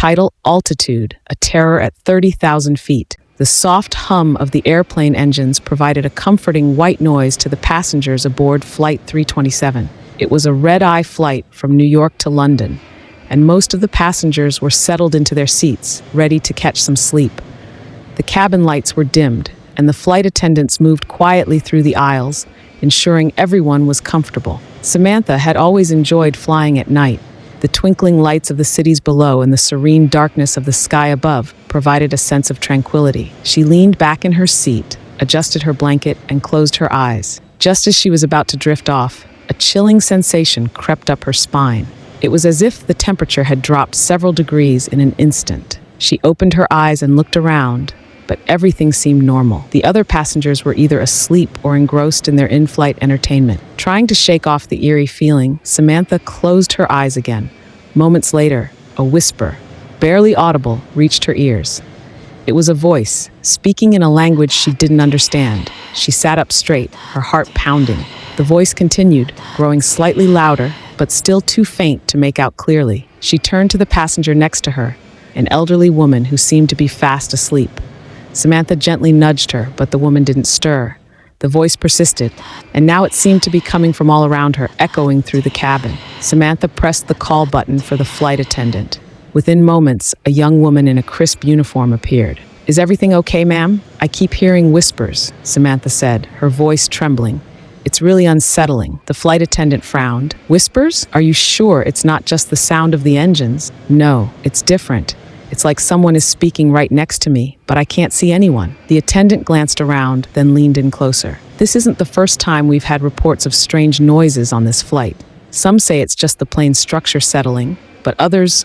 Title: Altitude, a Terror at 30,000 feet. The soft hum of the airplane engines provided a comforting white noise to the passengers aboard Flight 327. It was a red-eye flight from New York to London, and most of the passengers were settled into their seats, ready to catch some sleep. The cabin lights were dimmed, and the flight attendants moved quietly through the aisles, ensuring everyone was comfortable. Samantha had always enjoyed flying at night. The twinkling lights of the cities below and the serene darkness of the sky above provided a sense of tranquility. She leaned back in her seat, adjusted her blanket, and closed her eyes. Just as she was about to drift off, a chilling sensation crept up her spine. It was as if the temperature had dropped several degrees in an instant. She opened her eyes and looked around, but everything seemed normal. The other passengers were either asleep or engrossed in their in-flight entertainment. Trying to shake off the eerie feeling, Samantha closed her eyes again. Moments later, a whisper, barely audible, reached her ears. It was a voice, speaking in a language she didn't understand. She sat up straight, her heart pounding. The voice continued, growing slightly louder, but still too faint to make out clearly. She turned to the passenger next to her, an elderly woman who seemed to be fast asleep. Samantha gently nudged her, but the woman didn't stir. The voice persisted, and now it seemed to be coming from all around her, echoing through the cabin. Samantha pressed the call button for the flight attendant. Within moments, a young woman in a crisp uniform appeared. "Is everything okay, ma'am? I keep hearing whispers," Samantha said, her voice trembling. "It's really unsettling." The flight attendant frowned. "Whispers? Are you sure it's not just the sound of the engines?" "No, it's different. It's like someone is speaking right next to me, but I can't see anyone." The attendant glanced around, then leaned in closer. "This isn't the first time we've had reports of strange noises on this flight. Some say it's just the plane's structure settling, but others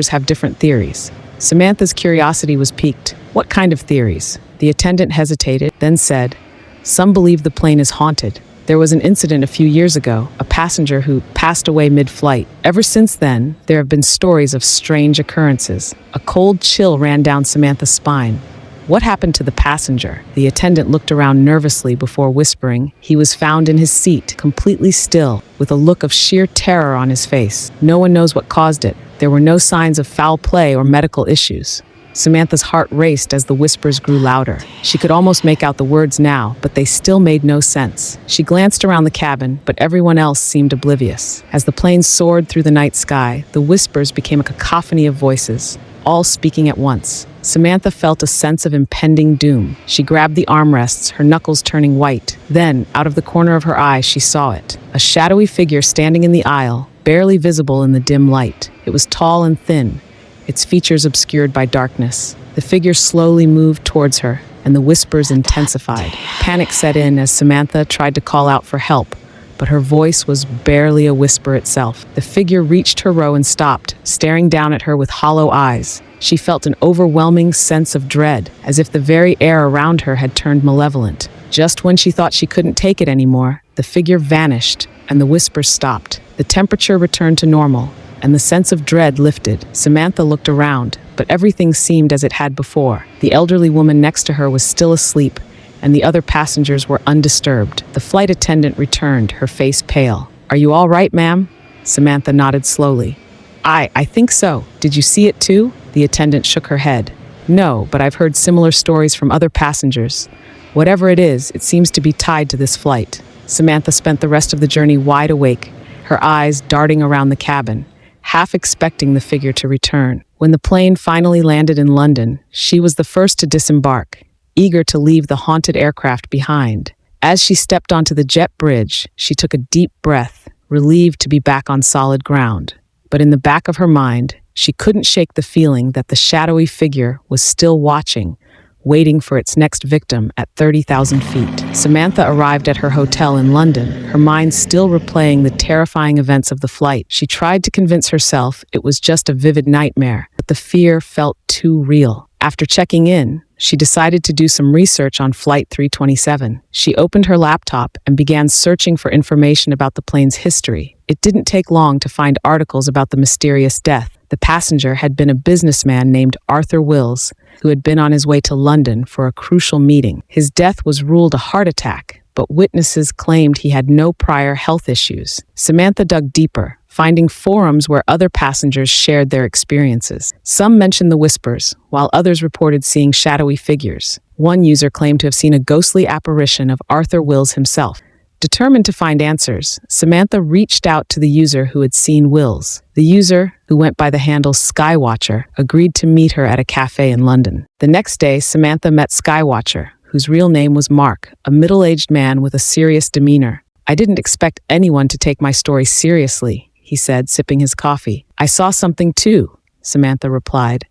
have different theories." Samantha's curiosity was piqued. "What kind of theories?" The attendant hesitated, then said, "Some believe the plane is haunted. There was an incident a few years ago, a passenger who passed away mid-flight. Ever since then, there have been stories of strange occurrences." A cold chill ran down Samantha's spine. "What happened to the passenger?" The attendant looked around nervously before whispering. "He was found in his seat, completely still, with a look of sheer terror on his face. No one knows what caused it. There were no signs of foul play or medical issues." Samantha's heart raced as the whispers grew louder. She could almost make out the words now, but they still made no sense. She glanced around the cabin, but everyone else seemed oblivious. As the plane soared through the night sky, the whispers became a cacophony of voices, all speaking at once. Samantha felt a sense of impending doom. She grabbed the armrests, her knuckles turning white. Then, out of the corner of her eye, she saw it. A shadowy figure standing in the aisle, barely visible in the dim light. It was tall and thin, its features obscured by darkness. The figure slowly moved towards her, and the whispers intensified. Panic set in as Samantha tried to call out for help, but her voice was barely a whisper itself. The figure reached her row and stopped, staring down at her with hollow eyes. She felt an overwhelming sense of dread, as if the very air around her had turned malevolent. Just when she thought she couldn't take it anymore, the figure vanished, and the whispers stopped. The temperature returned to normal, and the sense of dread lifted. Samantha looked around, but everything seemed as it had before. The elderly woman next to her was still asleep, and the other passengers were undisturbed. The flight attendant returned, her face pale. "Are you all right, ma'am?" Samantha nodded slowly. I think so. Did you see it too?" The attendant shook her head. "No, but I've heard similar stories from other passengers. Whatever it is, it seems to be tied to this flight." Samantha spent the rest of the journey wide awake, her eyes darting around the cabin, half expecting the figure to return. When the plane finally landed in London, she was the first to disembark, eager to leave the haunted aircraft behind. As she stepped onto the jet bridge, she took a deep breath, relieved to be back on solid ground. But in the back of her mind, she couldn't shake the feeling that the shadowy figure was still watching, waiting for its next victim at 30,000 feet. Samantha arrived at her hotel in London, her mind still replaying the terrifying events of the flight. She tried to convince herself it was just a vivid nightmare, but the fear felt too real. After checking in, she decided to do some research on Flight 327. She opened her laptop and began searching for information about the plane's history. It didn't take long to find articles about the mysterious death. The passenger had been a businessman named Arthur Wills, who had been on his way to London for a crucial meeting. His death was ruled a heart attack, but witnesses claimed he had no prior health issues. Samantha dug deeper, finding forums where other passengers shared their experiences. Some mentioned the whispers, while others reported seeing shadowy figures. One user claimed to have seen a ghostly apparition of Arthur Wills himself. Determined to find answers, Samantha reached out to the user who had seen Wills. The user, who went by the handle Skywatcher, agreed to meet her at a cafe in London. The next day, Samantha met Skywatcher, whose real name was Mark, a middle-aged man with a serious demeanor. "I didn't expect anyone to take my story seriously," he said, sipping his coffee. "I saw something too," Samantha replied.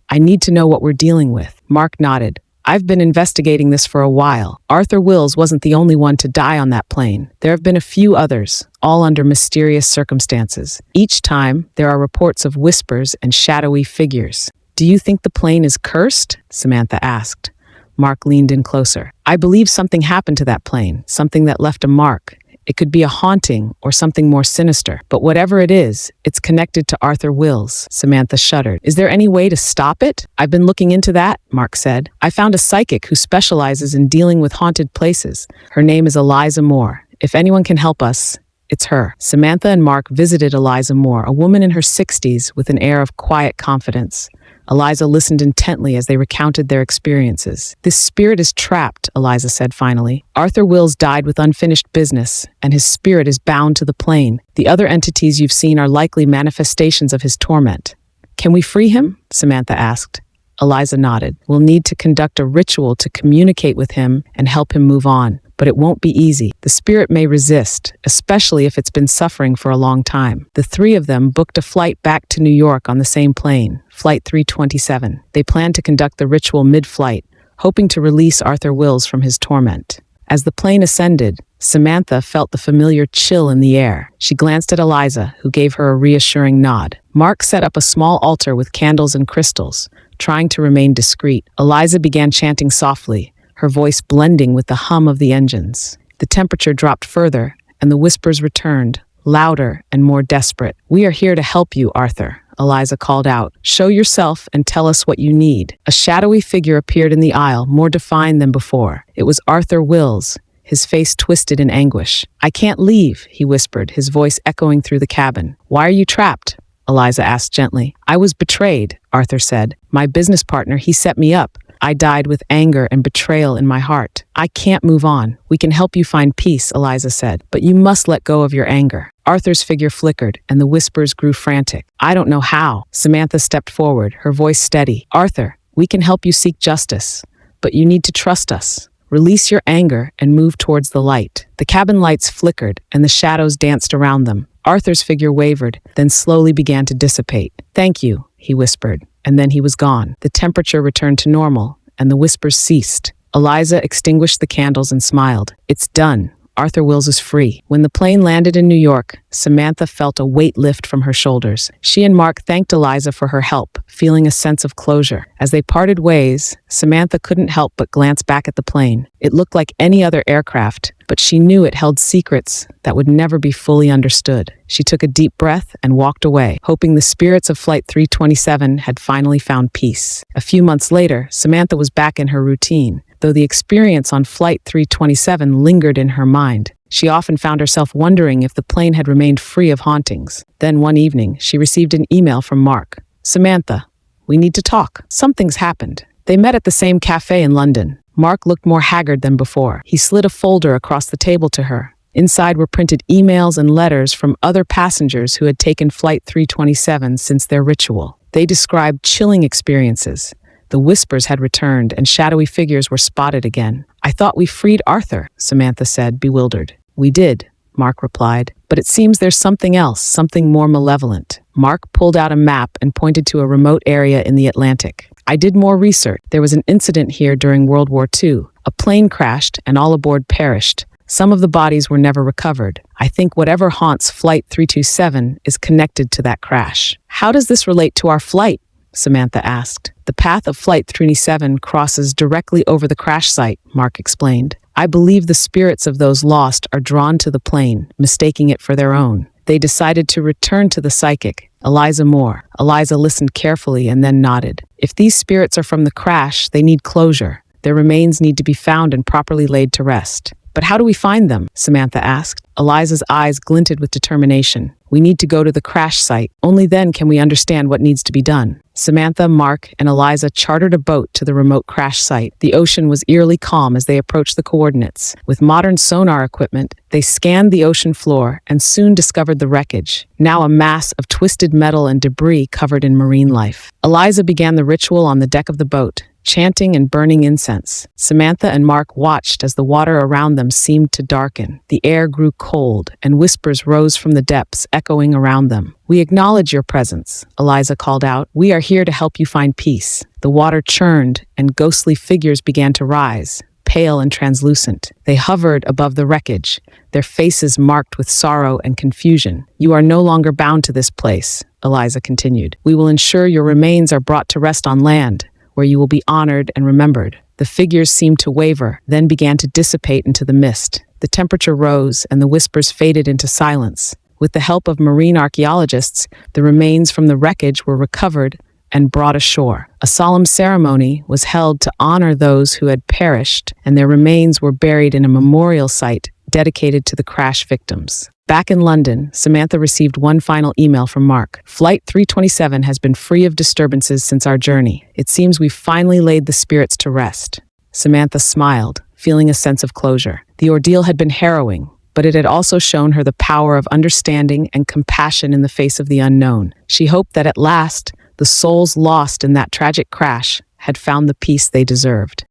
"I need to know what we're dealing with." Mark nodded. "I've been investigating this for a while. Arthur Wills wasn't the only one to die on that plane. There have been a few others, all under mysterious circumstances. Each time, there are reports of whispers and shadowy figures." "Do you think the plane is cursed?" Samantha asked. Mark leaned in closer. "I believe something happened to that plane, something that left a mark. It could be a haunting or something more sinister. But whatever it is, it's connected to Arthur Wills." Samantha shuddered. "Is there any way to stop it?" "I've been looking into that," Mark said. "I found a psychic who specializes in dealing with haunted places. Her name is Eliza Moore. If anyone can help us, it's her." Samantha and Mark visited Eliza Moore, a woman in her 60s with an air of quiet confidence. Eliza listened intently as they recounted their experiences. "This spirit is trapped," Eliza said finally. "Arthur Wills died with unfinished business, and his spirit is bound to the plane. The other entities you've seen are likely manifestations of his torment." "Can we free him?" Samantha asked. Eliza nodded. "We'll need to conduct a ritual to communicate with him and help him move on. But it won't be easy. The spirit may resist, especially if it's been suffering for a long time." The three of them booked a flight back to New York on the same plane, Flight 327. They planned to conduct the ritual mid-flight, hoping to release Arthur Wills from his torment. As the plane ascended, Samantha felt the familiar chill in the air. She glanced at Eliza, who gave her a reassuring nod. Mark set up a small altar with candles and crystals, trying to remain discreet. Eliza began chanting softly, her voice blending with the hum of the engines. The temperature dropped further, and the whispers returned, louder and more desperate. "We are here to help you, Arthur," Eliza called out. "Show yourself and tell us what you need." A shadowy figure appeared in the aisle, more defined than before. It was Arthur Wills, his face twisted in anguish. "I can't leave," he whispered, his voice echoing through the cabin. "Why are you trapped?" Eliza asked gently. "I was betrayed," Arthur said. "My business partner, he set me up. I died with anger and betrayal in my heart. I can't move on. We can help you find peace," Eliza said, "but you must let go of your anger." Arthur's figure flickered, and the whispers grew frantic. "I don't know how." Samantha stepped forward, her voice steady. "Arthur, we can help you seek justice, but you need to trust us. Release your anger and move towards the light." The cabin lights flickered, and the shadows danced around them. Arthur's figure wavered, then slowly began to dissipate. "Thank you," he whispered, and then he was gone. The temperature returned to normal, and the whispers ceased. Eliza extinguished the candles and smiled. "It's done. Arthur Wills is free." When the plane landed in New York, Samantha felt a weight lift from her shoulders. She and Mark thanked Eliza for her help, feeling a sense of closure. As they parted ways, Samantha couldn't help but glance back at the plane. It looked like any other aircraft, but she knew it held secrets that would never be fully understood. She took a deep breath and walked away, hoping the spirits of Flight 327 had finally found peace. A few months later, Samantha was back in her routine, though the experience on Flight 327 lingered in her mind. She often found herself wondering if the plane had remained free of hauntings. Then one evening, she received an email from Mark. "Samantha, we need to talk. Something's happened." They met at the same cafe in London. Mark looked more haggard than before. He slid a folder across the table to her. Inside were printed emails and letters from other passengers who had taken Flight 327 since their ritual. They described chilling experiences. The whispers had returned, and shadowy figures were spotted again. "I thought we freed Arthur," Samantha said, bewildered. "We did," Mark replied. "But it seems there's something else, something more malevolent." Mark pulled out a map and pointed to a remote area in the Atlantic. "I did more research. There was an incident here during World War II. A plane crashed, and all aboard perished. Some of the bodies were never recovered. I think whatever haunts Flight 327 is connected to that crash." "How does this relate to our flight?" Samantha asked. "The path of Flight 327 crosses directly over the crash site," Mark explained. "I believe the spirits of those lost are drawn to the plane, mistaking it for their own. They decided to return to the psychic, Eliza Moore." Eliza listened carefully and then nodded. "If these spirits are from the crash, they need closure. Their remains need to be found and properly laid to rest." "But how do we find them?" Samantha asked. Eliza's eyes glinted with determination. We need to go to the crash site. Only then can we understand what needs to be done. Samantha, Mark, and Eliza chartered a boat to the remote crash site. The ocean was eerily calm as they approached the coordinates. With modern sonar equipment, they scanned the ocean floor and soon discovered the wreckage, now a mass of twisted metal and debris covered in marine life. Eliza began the ritual on the deck of the boat, chanting and burning incense. Samantha and Mark watched as the water around them seemed to darken. The air grew cold, and whispers rose from the depths, echoing around them. "We acknowledge your presence," Eliza called out. "We are here to help you find peace." The water churned, and ghostly figures began to rise, pale and translucent. They hovered above the wreckage, their faces marked with sorrow and confusion. "You are no longer bound to this place," Eliza continued. "We will ensure your remains are brought to rest on land, where you will be honored and remembered." The figures seemed to waver, then began to dissipate into the mist. The temperature rose, and the whispers faded into silence. With the help of marine archaeologists, the remains from the wreckage were recovered and brought ashore. A solemn ceremony was held to honor those who had perished, and their remains were buried in a memorial site dedicated to the crash victims. Back in London, Samantha received one final email from Mark. "Flight 327 has been free of disturbances since our journey. It seems we've finally laid the spirits to rest." Samantha smiled, feeling a sense of closure. The ordeal had been harrowing, but it had also shown her the power of understanding and compassion in the face of the unknown. She hoped that at last, the souls lost in that tragic crash had found the peace they deserved.